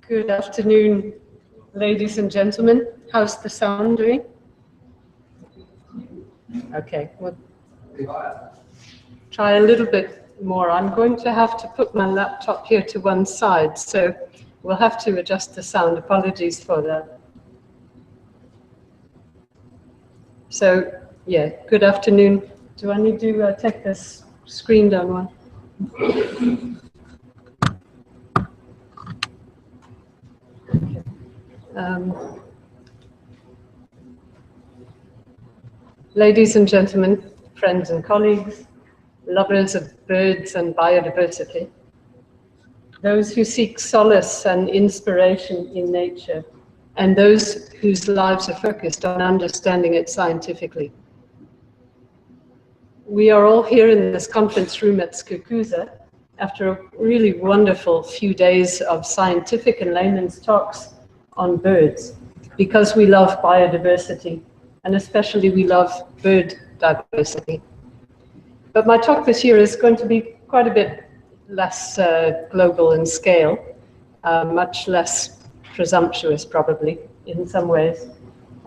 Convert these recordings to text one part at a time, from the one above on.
Good afternoon, ladies and gentlemen. How's the sound doing? Okay, we'll try a little bit more. I'm going to have to put my laptop here to one side, so we'll have to adjust the sound. Apologies for that. So, yeah, good afternoon. Do I need to take this screen down one? Ladies and gentlemen, friends and colleagues, lovers of birds and biodiversity, those who seek solace and inspiration in nature, and those whose lives are focused on understanding it scientifically. We are all here in this conference room at Skukuza after a really wonderful few days of scientific and layman's talks on birds, because we love biodiversity, and especially we love bird diversity. But my talk this year is going to be quite a bit less global in scale, much less presumptuous probably in some ways.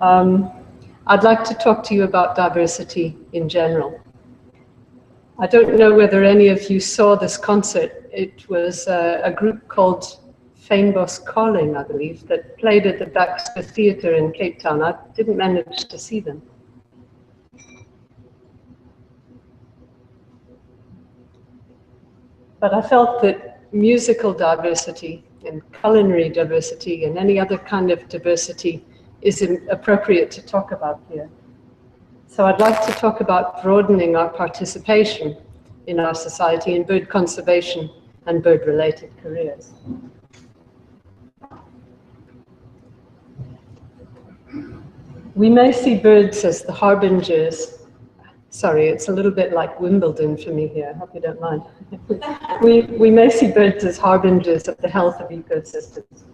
I'd like to talk to you about diversity in general. I don't know whether any of you saw this concert. It was a group called Fynbos Calling, I believe, that played at the Baxter Theatre in Cape Town. I didn't manage to see them. But I felt that musical diversity and culinary diversity and any other kind of diversity is appropriate to talk about here. So I'd like to talk about broadening our participation in our society in bird conservation and bird-related careers. We may see birds as the harbingers. Sorry, it's a little bit like Wimbledon for me here. I hope you don't mind. we may see birds as harbingers of the health of ecosystems.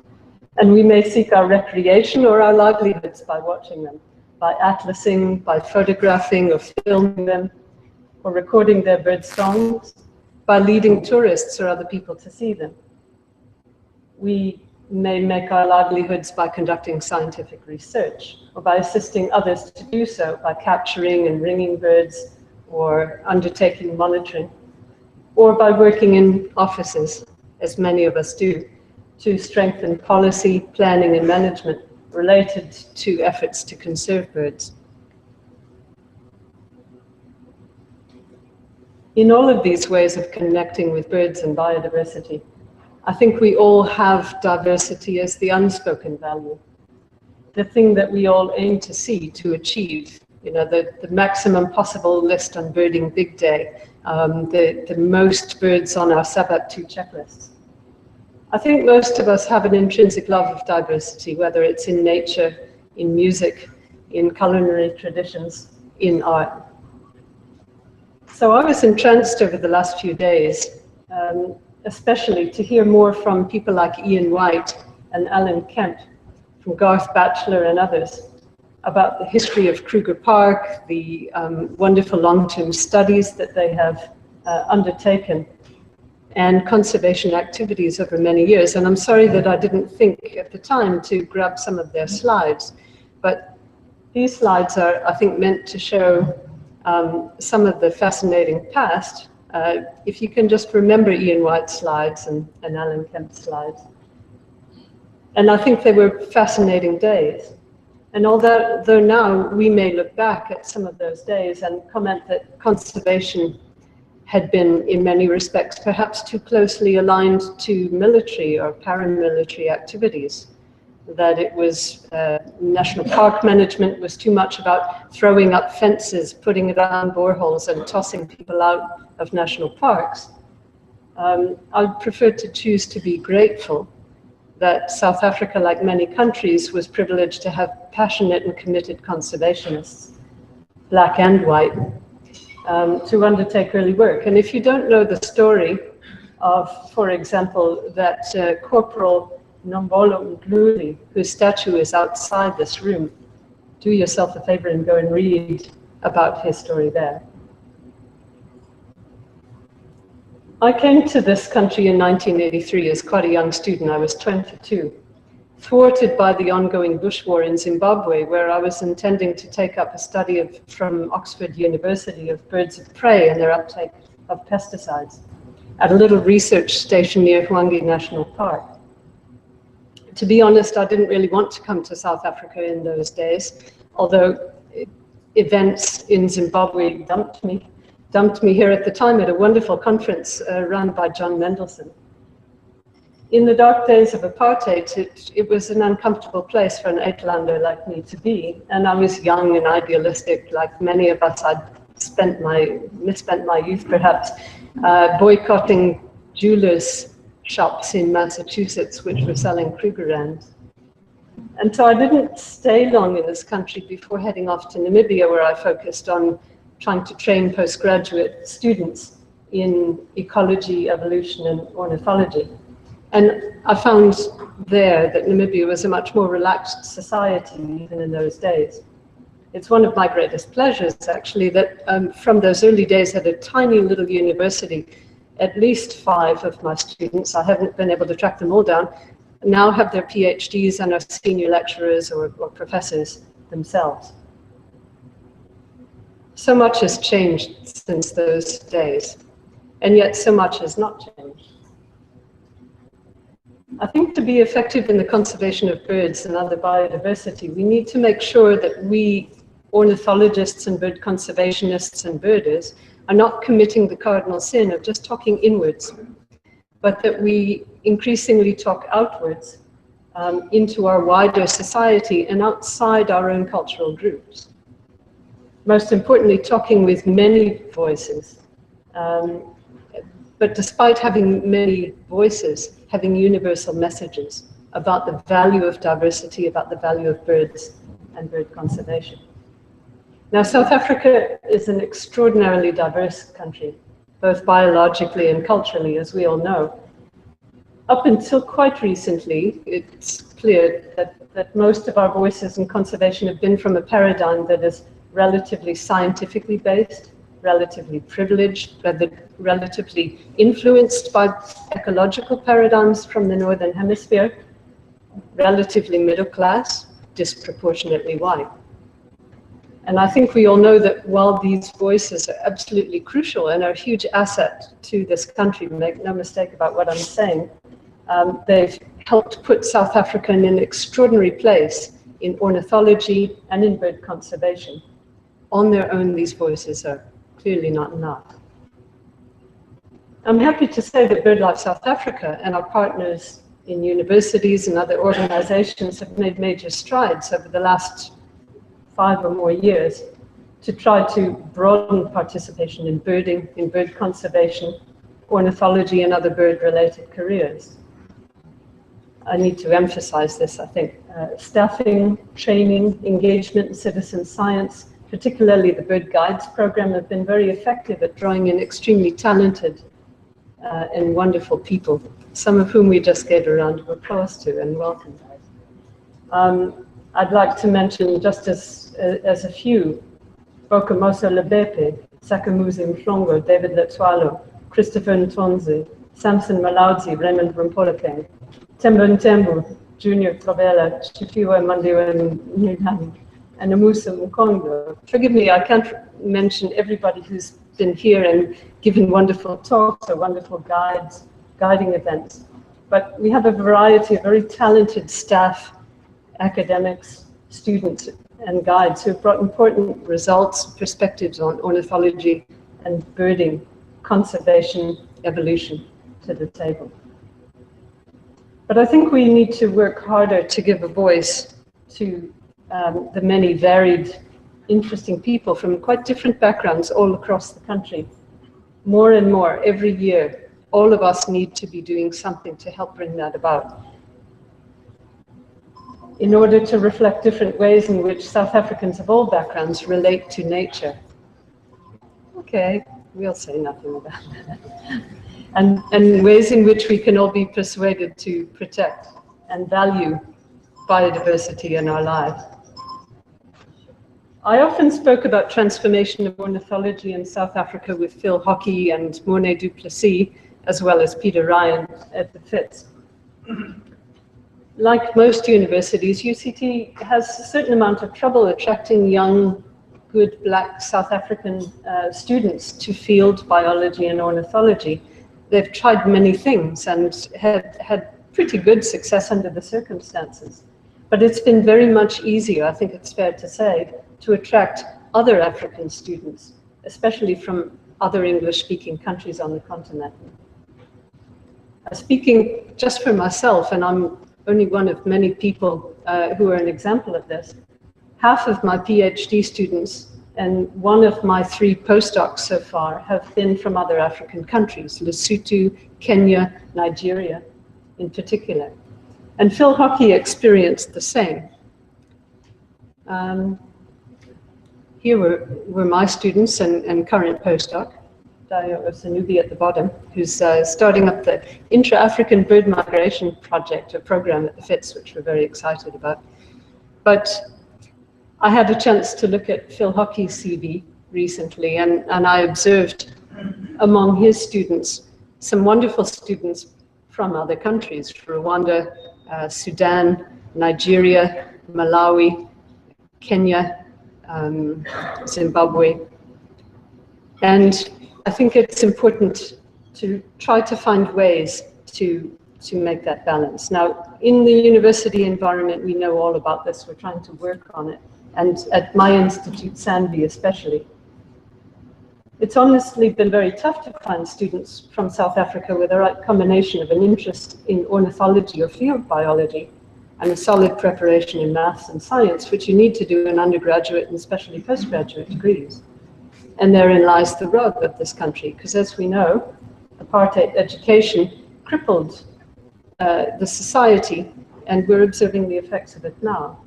And we may seek our recreation or our livelihoods by watching them, by atlasing, by photographing or filming them, or recording their bird songs, by leading tourists or other people to see them. We may make our livelihoods by conducting scientific research, or by assisting others to do so, by capturing and ringing birds, or undertaking monitoring, or by working in offices, as many of us do, to strengthen policy, planning and management related to efforts to conserve birds. In all of these ways of connecting with birds and biodiversity, I think we all have diversity as the unspoken value, the thing that we all aim to see, to achieve, you know, the maximum possible list on Birding Big Day, the most birds on our Sabbath 2 checklists. I think most of us have an intrinsic love of diversity, whether it's in nature, in music, in culinary traditions, in art. So I was entranced over the last few days, especially to hear more from people like Ian White and Alan Kemp, from Garth Batchelor and others, about the history of Kruger Park, the wonderful long-term studies that they have undertaken, and conservation activities over many years. And I'm sorry that I didn't think at the time to grab some of their slides, but these slides are, I think, meant to show some of the fascinating past. If you can just remember Ian White's slides and Alan Kemp's slides. And I think they were fascinating days. And although now we may look back at some of those days and comment that conservation had been, in many respects, perhaps too closely aligned to military or paramilitary activities, that it was national park management was too much about throwing up fences, putting down boreholes and tossing people out of national parks. I prefer to choose to be grateful that South Africa, like many countries, was privileged to have passionate and committed conservationists, black and white, to undertake early work. And if you don't know the story of, for example, that Corporal Nombolo Mdluli, whose statue is outside this room, do yourself a favor and go and read about his story there. I came to this country in 1983 as quite a young student. I was 22, thwarted by the ongoing bush war in Zimbabwe, where I was intending to take up a study from Oxford University of birds of prey and their uptake of pesticides at a little research station near Hwange National Park. To be honest, I didn't really want to come to South Africa in those days, although events in Zimbabwe dumped me here at the time at a wonderful conference run by John Mendelsohn. In the dark days of apartheid, it was an uncomfortable place for an Uitlander like me to be, and I was young and idealistic, like many of us. I'd misspent my youth perhaps boycotting jewelers' shops in Massachusetts which were selling Krugerrands. And so I didn't stay long in this country before heading off to Namibia, where I focused on trying to train postgraduate students in ecology, evolution, and ornithology. And I found there that Namibia was a much more relaxed society even in those days. It's one of my greatest pleasures, actually, that from those early days at a tiny little university, at least 5 of my students, I haven't been able to track them all down, now have their PhDs and are senior lecturers or professors themselves. So much has changed since those days, and yet so much has not changed. I think to be effective in the conservation of birds and other biodiversity, we need to make sure that we, ornithologists and bird conservationists and birders, are not committing the cardinal sin of just talking inwards, but that we increasingly talk outwards into our wider society and outside our own cultural groups. Most importantly, talking with many voices. But despite having many voices, having universal messages about the value of diversity, about the value of birds and bird conservation. Now, South Africa is an extraordinarily diverse country, both biologically and culturally, as we all know. Up until quite recently, it's clear that most of our voices in conservation have been from a paradigm that is relatively scientifically based, relatively privileged, relatively influenced by ecological paradigms from the Northern Hemisphere, relatively middle class, disproportionately white. And I think we all know that while these voices are absolutely crucial and are a huge asset to this country, make no mistake about what I'm saying, they've helped put South Africa in an extraordinary place in ornithology and in bird conservation. On their own, these voices are clearly not enough. I'm happy to say that BirdLife South Africa and our partners in universities and other organizations have made major strides over the last 5 or more years to try to broaden participation in birding, in bird conservation, ornithology, and other bird-related careers. I need to emphasize this, I think. Staffing, training, engagement in citizen science, particularly the Bird Guides program, have been very effective at drawing in extremely talented and wonderful people, some of whom we just gave a round of applause to and welcomed. I'd like to mention, just as a few, Bokamoso Lebepe, Sakamuzi Mhlongo, David Letwalo, Christopher Ntonzi, Samson Malaudzi, Raymond Rumpolakeng, Tembo Ntembu, Junior Kobela, Chipiwe Mandiwe Nilani, and Amusa Mukongo. Forgive me, I can't mention everybody who's been here and given wonderful talks or wonderful guiding events. But we have a variety of very talented staff, academics, students, and guides who have brought important results, perspectives on ornithology and birding, conservation, evolution to the table. But I think we need to work harder to give a voice to the many varied, interesting people from quite different backgrounds all across the country. More and more, every year, all of us need to be doing something to help bring that about, in order to reflect different ways in which South Africans of all backgrounds relate to nature. Okay, we'll say nothing about that. And ways in which we can all be persuaded to protect and value biodiversity in our lives. I often spoke about transformation of ornithology in South Africa with Phil Hockey and Morne du Plessis as well as Peter Ryan at the FITS. Like most universities, UCT has a certain amount of trouble attracting young, good Black South African students to field biology and ornithology. They've tried many things and had pretty good success under the circumstances. But it's been very much easier, I think it's fair to say, to attract other African students, especially from other English-speaking countries on the continent. Speaking just for myself, and I'm only one of many people who are an example of this, half of my PhD students and one of my 3 postdocs so far have been from other African countries, Lesotho, Kenya, Nigeria in particular. And Phil Hockey experienced the same. Here were my students and current postdoc, Dayo Osanubi at the bottom, who's starting up the Intra-African Bird Migration Project, a program at the FITS, which we're very excited about. But I had a chance to look at Phil Hockey's CV recently, and I observed among his students some wonderful students from other countries, Rwanda, Sudan, Nigeria, Malawi, Kenya, Zimbabwe. And I think it's important to try to find ways to make that balance. Now, in the university environment, we know all about this. We're trying to work on it. And at my institute, SANVI especially, it's honestly been very tough to find students from South Africa with the right combination of an interest in ornithology or field biology and a solid preparation in maths and science, which you need to do in undergraduate and especially postgraduate degrees. And therein lies the rub of this country, because as we know, apartheid education crippled the society, and we're observing the effects of it now.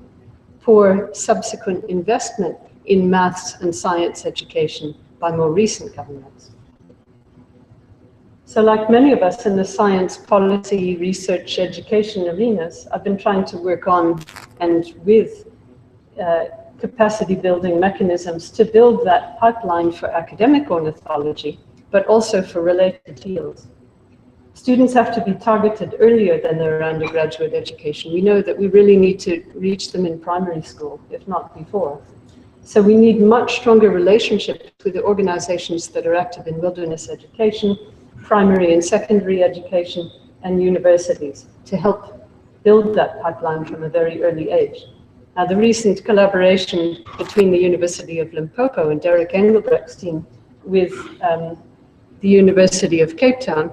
Poor subsequent investment in maths and science education by more recent governments. So like many of us in the science, policy, research, education arenas, I've been trying to work on and with capacity building mechanisms to build that pipeline for academic ornithology, but also for related fields. Students have to be targeted earlier than their undergraduate education. We know that we really need to reach them in primary school, if not before. So we need much stronger relationships with the organizations that are active in wilderness education, primary and secondary education, and universities to help build that pipeline from a very early age. Now, the recent collaboration between the University of Limpopo and Derek Engelbrecht's team with the University of Cape Town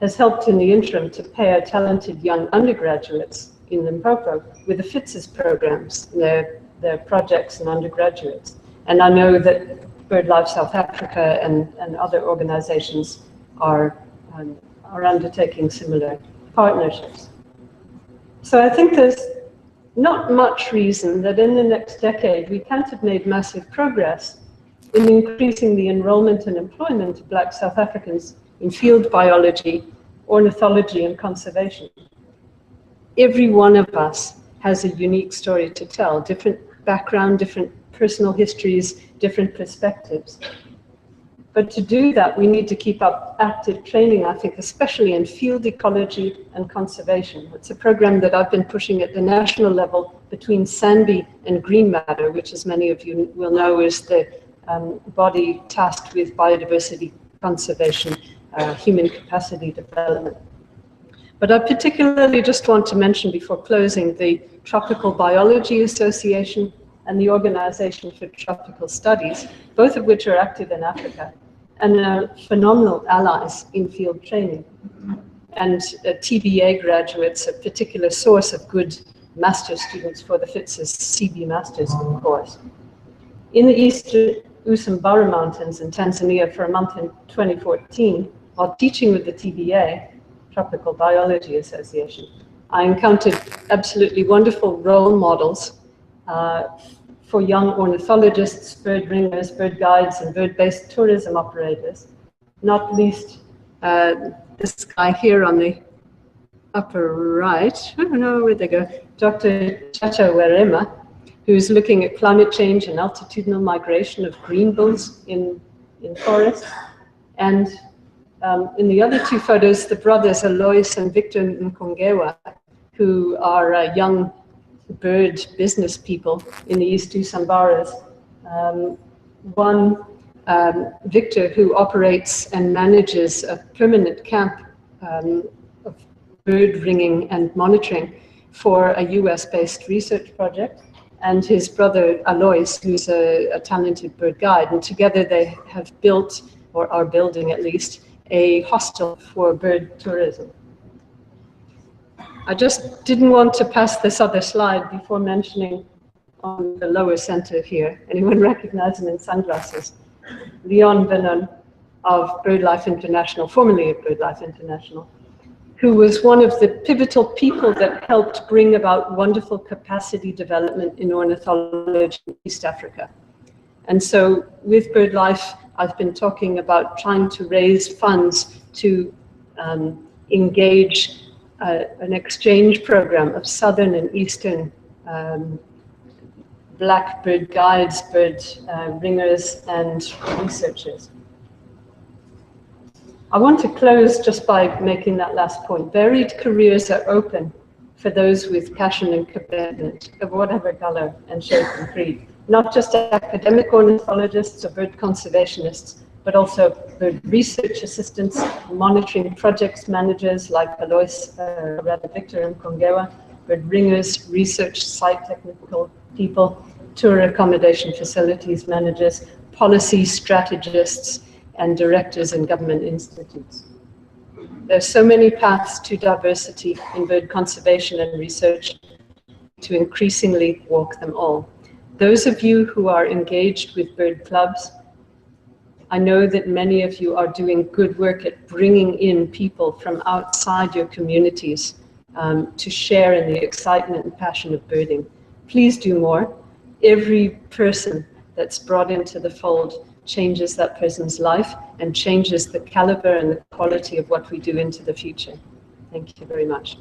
has helped in the interim to pair talented young undergraduates in Limpopo with the FITS's programs, their projects and undergraduates. And I know that BirdLife South Africa and other organizations are undertaking similar partnerships. So I think there's not much reason that in the next decade we can't have made massive progress in increasing the enrollment and employment of Black South Africans in field biology, ornithology, and conservation. Every one of us has a unique story to tell, different background, different personal histories, different perspectives. But to do that, we need to keep up active training, I think, especially in field ecology and conservation. It's a program that I've been pushing at the national level between SANVI and Green Matter, which, as many of you will know, is the body tasked with biodiversity conservation, human capacity development. But I particularly just want to mention before closing the Tropical Biology Association and the Organization for Tropical Studies, both of which are active in Africa and are phenomenal allies in field training. And TBA graduates, a particular source of good master's students for the FITS's CB Master's course. In the eastern Usambara Mountains in Tanzania for a month in 2014, while teaching with the TBA, Tropical Biology Association, I encountered absolutely wonderful role models for young ornithologists, bird ringers, bird guides, and bird-based tourism operators, not least this guy here on the upper right, I don't know where they go, Dr. Chacha Werema, who's looking at climate change and altitudinal migration of green bulls in forests, and In the other two photos, the brothers Alois and Victor Nkongewa, who are young bird business people in the East Usambaras. Victor, who operates and manages a permanent camp of bird ringing and monitoring for a US-based research project, and his brother Alois, who's a talented bird guide, and together they have built, or are building at least, a hostel for bird tourism. I just didn't want to pass this other slide before mentioning on the lower center here. Anyone recognize him in sunglasses? Leon Venon of BirdLife International, formerly of BirdLife International, who was one of the pivotal people that helped bring about wonderful capacity development in ornithology in East Africa. And so with BirdLife, I've been talking about trying to raise funds to engage an exchange program of southern and eastern black bird guides, bird ringers, and researchers. I want to close just by making that last point. Varied careers are open for those with passion and commitment of whatever color and shape and creed. Not just academic ornithologists or bird conservationists, but also bird research assistants, monitoring projects managers like Alois, Victor Nkongewa, bird ringers, research site technical people, tour accommodation facilities managers, policy strategists, and directors in government institutes. There's so many paths to diversity in bird conservation and research to increasingly walk them all. Those of you who are engaged with bird clubs, I know that many of you are doing good work at bringing in people from outside your communities to share in the excitement and passion of birding. Please do more. Every person that's brought into the fold changes that person's life and changes the caliber and the quality of what we do into the future. Thank you very much.